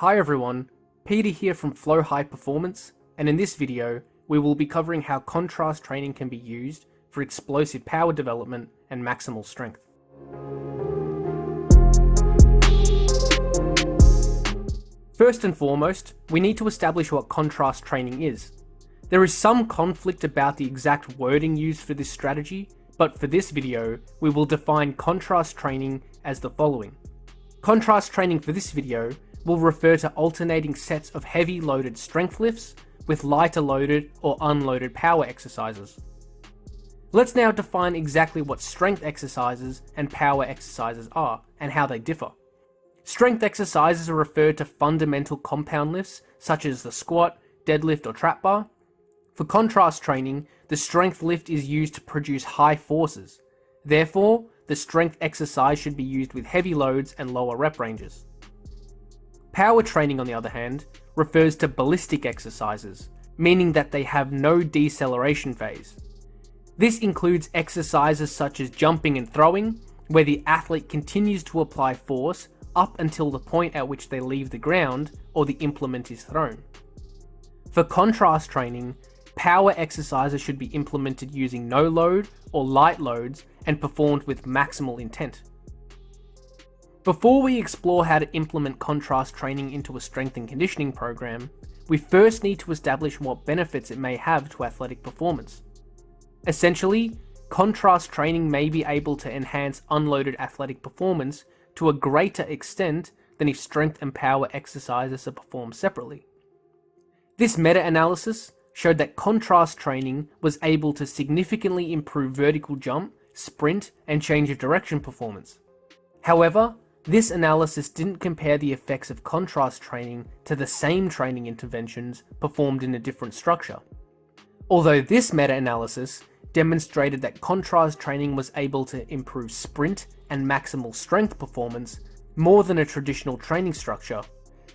Hi everyone, Peter here from Flow High Performance, and in this video we will be covering how contrast training can be used for explosive power development and maximal strength. First and foremost, we need to establish what contrast training is. There is some conflict about the exact wording used for this strategy, but for this video we will define contrast training as the following. Contrast training for this video will refer to alternating sets of heavy loaded strength lifts with lighter loaded or unloaded power exercises. Let's now define exactly what strength exercises and power exercises are and how they differ. Strength exercises are referred to fundamental compound lifts such as the squat, deadlift or trap bar. For contrast training, the strength lift is used to produce high forces. Therefore, the strength exercise should be used with heavy loads and lower rep ranges. Power training, on the other hand, refers to ballistic exercises, meaning that they have no deceleration phase. This includes exercises such as jumping and throwing, where the athlete continues to apply force up until the point at which they leave the ground or the implement is thrown. For contrast training, power exercises should be implemented using no load or light loads and performed with maximal intent. Before we explore how to implement contrast training into a strength and conditioning program, we first need to establish what benefits it may have to athletic performance. Essentially, contrast training may be able to enhance unloaded athletic performance to a greater extent than if strength and power exercises are performed separately. This meta-analysis showed that contrast training was able to significantly improve vertical jump, sprint, and change of direction performance. However, this analysis didn't compare the effects of contrast training to the same training interventions performed in a different structure. Although this meta-analysis demonstrated that contrast training was able to improve sprint and maximal strength performance more than a traditional training structure.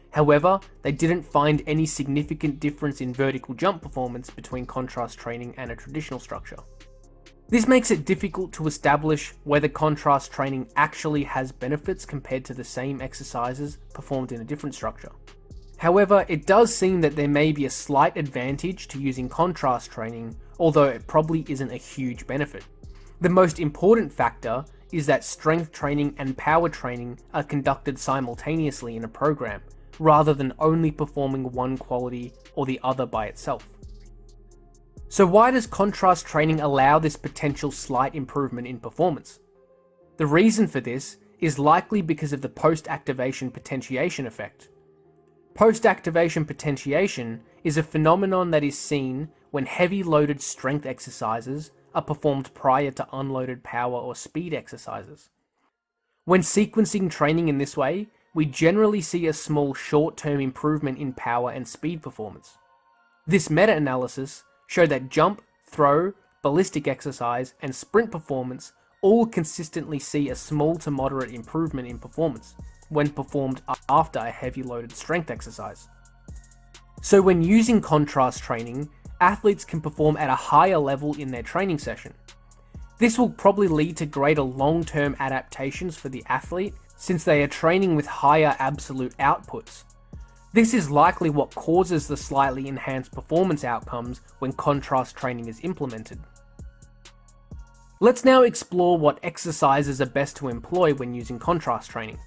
However, they didn't find any significant difference in vertical jump performance between contrast training and a traditional structure. This makes it difficult to establish whether contrast training actually has benefits compared to the same exercises performed in a different structure. However, it does seem that there may be a slight advantage to using contrast training, although it probably isn't a huge benefit. The most important factor is that strength training and power training are conducted simultaneously in a program, rather than only performing one quality or the other by itself. So why does contrast training allow this potential slight improvement in performance? The reason for this is likely because of the post-activation potentiation effect. Post-activation potentiation is a phenomenon that is seen when heavy loaded strength exercises are performed prior to unloaded power or speed exercises. When sequencing training in this way, we generally see a small short-term improvement in power and speed performance. This meta-analysis showed that jump, throw, ballistic exercise, and sprint performance all consistently see a small to moderate improvement in performance when performed after a heavy loaded strength exercise. So when using contrast training, athletes can perform at a higher level in their training session. This will probably lead to greater long-term adaptations for the athlete since they are training with higher absolute outputs. This is likely what causes the slightly enhanced performance outcomes when contrast training is implemented. Let's now explore what exercises are best to employ when using contrast training.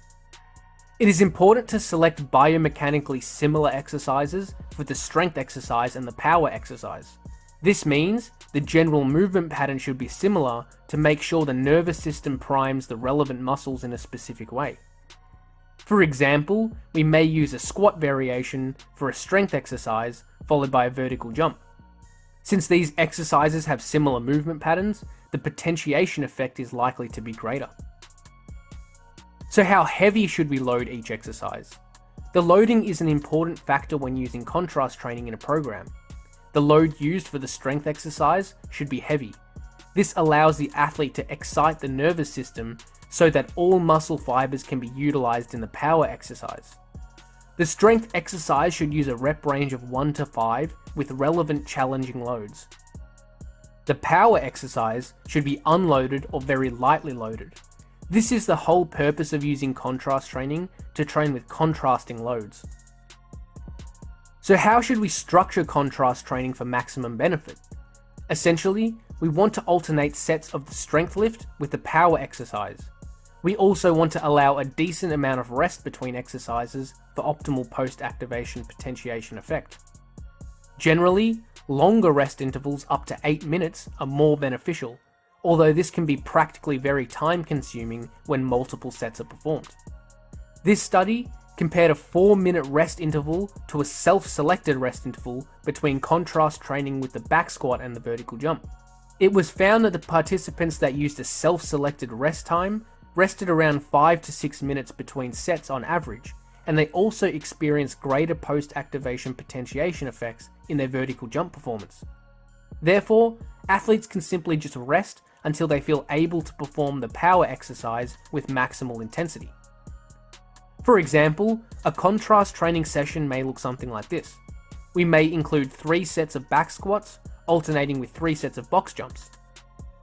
It is important to select biomechanically similar exercises for the strength exercise and the power exercise. This means the general movement pattern should be similar to make sure the nervous system primes the relevant muscles in a specific way. For example, we may use a squat variation for a strength exercise followed by a vertical jump. Since these exercises have similar movement patterns, the potentiation effect is likely to be greater. So how heavy should we load each exercise? The loading is an important factor when using contrast training in a program. The load used for the strength exercise should be heavy. This allows the athlete to excite the nervous system so that all muscle fibers can be utilized in the power exercise. The strength exercise should use a rep range of 1 to 5 with relevant challenging loads. The power exercise should be unloaded or very lightly loaded. This is the whole purpose of using contrast training, to train with contrasting loads. So how should we structure contrast training for maximum benefit? Essentially, we want to alternate sets of the strength lift with the power exercise. We also want to allow a decent amount of rest between exercises for optimal post-activation potentiation effect. Generally, longer rest intervals up to 8 minutes are more beneficial, although this can be practically very time-consuming when multiple sets are performed. This study compared a 4-minute rest interval to a self-selected rest interval between contrast training with the back squat and the vertical jump. It was found that the participants that used a self-selected rest time rested around 5 to 6 minutes between sets on average, and they also experienced greater post-activation potentiation effects in their vertical jump performance. Therefore, athletes can simply just rest until they feel able to perform the power exercise with maximal intensity. For example, a contrast training session may look something like this. We may include 3 sets of back squats, alternating with 3 sets of box jumps.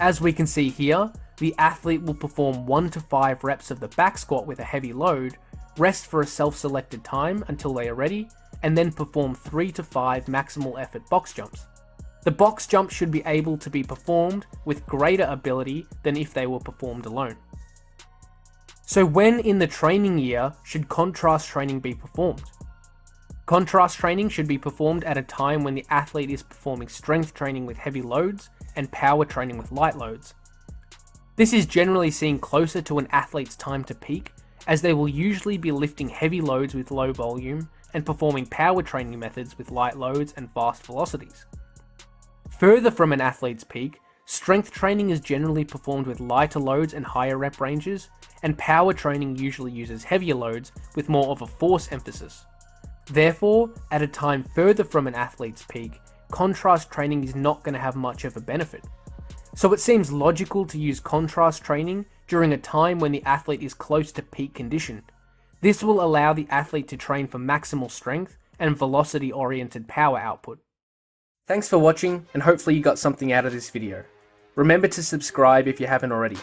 As we can see here, the athlete will perform 1 to 5 reps of the back squat with a heavy load, rest for a self-selected time until they are ready, and then perform 3 to 5 maximal effort box jumps. The box jump should be able to be performed with greater ability than if they were performed alone. So when in the training year should contrast training be performed? Contrast training should be performed at a time when the athlete is performing strength training with heavy loads and power training with light loads. This is generally seen closer to an athlete's time to peak, as they will usually be lifting heavy loads with low volume and performing power training methods with light loads and fast velocities. Further from an athlete's peak, strength training is generally performed with lighter loads and higher rep ranges, and power training usually uses heavier loads with more of a force emphasis. Therefore, at a time further from an athlete's peak, contrast training is not going to have much of a benefit. So it seems logical to use contrast training during a time when the athlete is close to peak condition. This will allow the athlete to train for maximal strength and velocity-oriented power output. Thanks for watching, and hopefully you got something out of this video. Remember to subscribe if you haven't already.